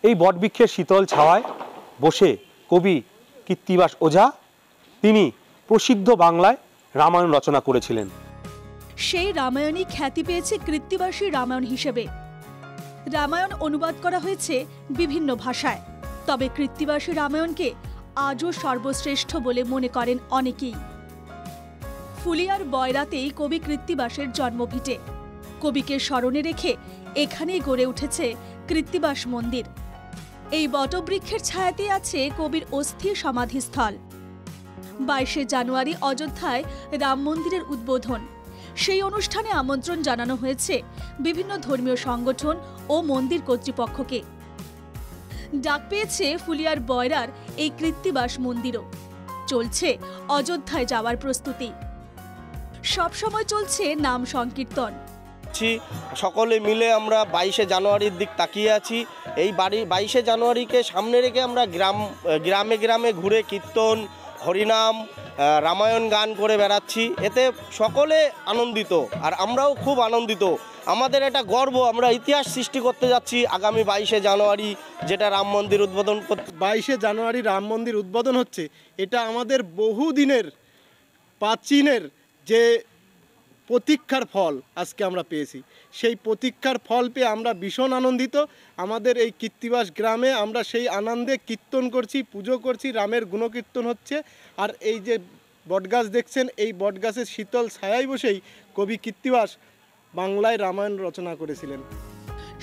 এই বটবৃক্ষের শীতল ছাওয়ায় বসে কবি কৃত্তিবাস ওঝা তিনি প্রসিদ্ধ বাংলায় রামায়ণ রচনা করেছিলেন। সেই রামায়ণই খ্যাতি পেয়েছে কৃত্তিবাসী রামায়ণ হিসেবে। রামায়ণ অনুবাদ করা হয়েছে বিভিন্ন ভাষায়, তবে কৃত্তিবাসী রামায়ণকে আজও সর্বশ্রেষ্ঠ বলে মনে করেন অনেকেই। ফুলিয়ার বয়রাতেই কবি কৃত্তিবাসের জন্মভিটে। কবিকে স্মরণে রেখে এখানেই গড়ে উঠেছে কৃত্তিবাস মন্দির। এই বটবৃক্ষের ছায়াতে আছে কবির অস্থির সমাধিস্থল। 22শে জানুয়ারি অযোধ্যায় রাম মন্দিরের উদ্বোধন। সেই অনুষ্ঠানে আমন্ত্রণ জানানো হয়েছে বিভিন্ন ধর্মীয় সংগঠন ও মন্দির কর্তৃপক্ষকে। ডাক পেয়েছে ফুলিয়ার বয়রার এই কৃত্তিবাস মন্দিরও। চলছে অযোধ্যায় যাওয়ার প্রস্তুতি। সবসময় চলছে নাম সংকীর্তন। সকলে মিলে আমরা 22শে জানুয়ারির দিক তাকিয়ে আছি। এই 22শে জানুয়ারিকে সামনে রেখে আমরা গ্রামে গ্রামে ঘুরে কীর্তন, হরিনাম, রামায়ণ গান করে বেড়াচ্ছি। এতে সকলে আনন্দিত, আর আমরাও খুব আনন্দিত। আমাদের এটা গর্ব, আমরা ইতিহাস সৃষ্টি করতে যাচ্ছি আগামী 22শে জানুয়ারি, যেটা রাম মন্দির উদ্বোধন। 22শে জানুয়ারি রাম মন্দির উদ্বোধন হচ্ছে। এটা আমাদের বহুদিনের প্রাচীনের যে প্রতীক্ষার ফল আজকে আমরা পেয়েছি। সেই প্রতীক্ষার ফল পেয়ে আমরা ভীষণ আনন্দিত। আমাদের এই কৃত্তিবাস গ্রামে আমরা সেই আনন্দে কীর্তন করছি, পুজো করছি, রামের গুণকীর্তন হচ্ছে। আর এই যে বটগাছ দেখছেন, এই বটগাছের শীতল ছায়ায় বসেই কবি কৃত্তিবাস বাংলায় রামায়ণ রচনা করেছিলেন।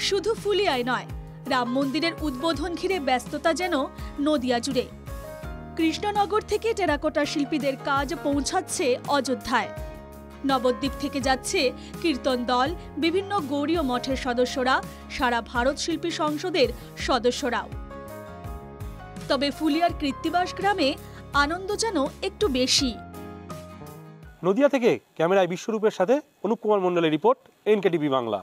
শুধু ফুলিয়ায় নয়, রাম মন্দিরের উদ্বোধন ঘিরে ব্যস্ততা যেন নদিয়া জুড়ে। কৃষ্ণনগর থেকে টেরাকোটা শিল্পীদের কাজ পৌঁছাচ্ছে অযোধ্যায়। নবদ্বীপ থেকে যাচ্ছে কীর্তন দল, বিভিন্ন গৌড়ীয় মঠের সদস্যরা, সারা ভারত শিল্পী সংসদের সদস্যরাও। তবে ফুলিয়ার কৃত্তিবাস গ্রামে আনন্দ যেন একটু বেশি। নদিয়া থেকে ক্যামেরায় বিশ্বরূপের সাথে অনুপ কুমার মণ্ডলের রিপোর্ট, NKTV বাংলা।